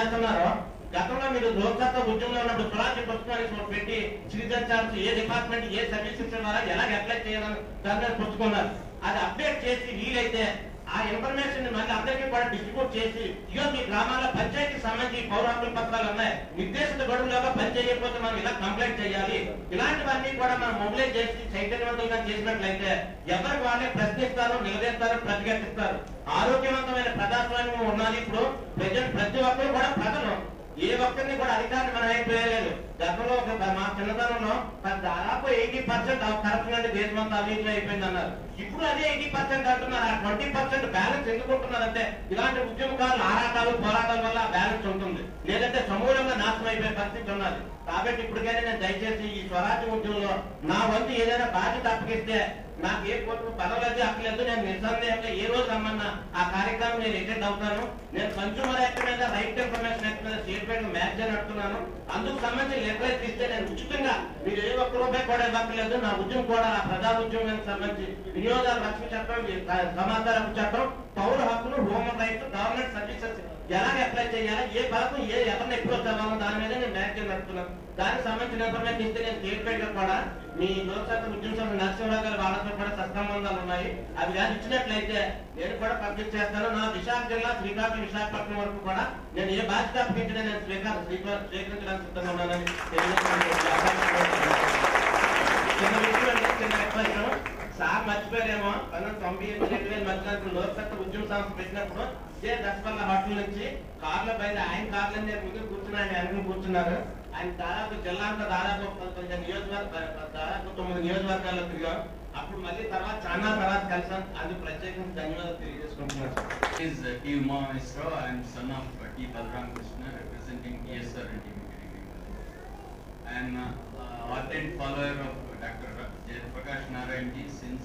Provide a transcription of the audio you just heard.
చేస్తున్నారో గతంలో మీరు లోక్సత్తా ఉద్యమంలో ఉన్నప్పుడు స్వరాజ్య పుస్తకాన్ని పెట్టి సిటిజన్ ఛార్జ్ ఏ డిపార్ట్మెంట్ ఏ సర్వీసెస్ ద్వారా ఎలా అప్లై చేయాలని దాని పుచ్చుకున్నారు. అది అప్డేట్ చేసి వీలైతే ఆ ఇన్ఫర్మేషన్ మళ్ళీ అందరికీ కూడా డిస్ట్రిబ్యూట్ చేసి ఇయో మీ గ్రామాల్లో పంచాయతీకి సంబంధించి పౌర హక్కుల పత్రాలు ఉన్నాయి, నిర్దేశిత గడువులోగా పని చేయకపోతే మనం ఇలా కంప్లైంట్ చేయాలి, ఇలాంటివన్నీ కూడా మనం మొబిలైజ్ చేసి చైతన్యవంతంగా చేసినట్లయితే ఎవరికి వాళ్ళే ప్రశ్నిస్తారు, నిలదీస్తారు, ప్రతిఘటిస్తారు. ఆరోగ్యవంతమైన ప్రజాస్వామ్యం ఉన్నది. ఇప్పుడు ప్రతి ఒక్కరు కూడా ప్రజలు ఏ ఒక్కరిని కూడా అధికారిని మనం అయిపోయలేదు. గతంలో మా చిన్నతనంలో దాదాపు 80% కరప్షన్ అంటే దేశమంతా అవినీతి అయిపోయింది అన్నారు. ఇప్పుడు అదే 80% అంటున్నారు. ఆ 20% బ్యాలెన్స్ ఎందుకుంటున్నారంటే ఇలాంటి ఉద్యమకారులు ఆరాటాలు పోరాటాల వల్ల బ్యాలెన్స్ ఉంటుంది, లేదంటే సమూలంగా నాశనం అయిపోయే పరిస్థితి ఉన్నది. కాబట్టి ఇప్పటికైనా నేను దయచేసి ఈ స్వరాజ్య ఉద్యమంలో నా వంతు ఏదైనా బాధ్యత అప్పగిస్తే నాకు ఏ కోర్టు పదవులది అక్కలేదు. నేను నిస్సందేహంగా ఏ రోజు రమ్మన్నా ఆ కార్యక్రమం నేను అటెండ్ అవుతాను. నేను కన్స్యూమర్ యాక్ట్ మీద, రైట్ ఇన్ఫర్మేషన్ యాక్ట్ మీద స్టేట్ బ్యాంక్ మ్యాగజైన్ నడుపుతున్నాను. అందుకు సంబంధించి లెటరైజ్ ఇస్తే నేను ఉచితంగా మీరు ఏ ఒక్క రూపాయి కూడా ఇవ్వక్కర్లేదు. నా ఉద్యమం కూడా ఆ ప్రజా ఉద్యమానికి సంబంధించి వినియోగదారు రక్షణ చట్టం, సమాచార హక్కు చట్టం, పౌర హక్కులు, హ్యూమన్ రైట్స్, గవర్నమెంట్ సర్వీసెస్ ఎలా అప్లై చేయాలి, ఏ పథకం ఎవరిని ఎప్పుడు చదవాలో దాని మీద నేను మ్యాగజైన్ నడుపుతున్నాను. దానికి సంబంధించిన ఇన్ఫర్మేషన్ ఇస్తే నేను స్టేట్ బ్యాంక్ కూడా మీ లోక్సత్తా ఉద్యమ సభ్యులు నరసింహరావు గారు వాళ్ళతో కూడా సత్సంబంధాలు ఉన్నాయి. అవి కానీ ఇచ్చినట్లయితే నేను కూడా పబ్లిక్ చేస్తాను. నా విశాఖ జిల్లా శ్రీకాకుళం విశాఖపట్నం వరకు కూడా నేను ఏ బాధ్యత అప్పగించినా నేను స్వీకరించడానికి సిద్ధంగా ఉన్నానని చిన్న విషయం అంటే చిన్న రిక్వెస్ట్. సార్ మర్చిపోయారేమో 1998 మధ్యలో లోక్సత్తా ఉద్యమ సంస్థ పెట్టినప్పుడు దశపల్ల హోటల్ నుంచి కార్ల బయట ఆయన కార్ల ముందు కూర్చున్నాను, ఆయన కూర్చున్నారు. ఆయన దాదాపు జిల్లా అంతా దాదాపు 9 నియోజకవర్గాల్లో తిరిగాం. అప్పుడు మళ్ళీ తర్వాత చాలా తర్వాత కలిసాం. అందుకు ప్రత్యేకంగా ధన్యవాదాలు తెలియజేసుకుంటున్నాను. I am son of T. Balram Krishna, representing TSR and I am ardent follower of Dr. Jay Prakash Narayan ji since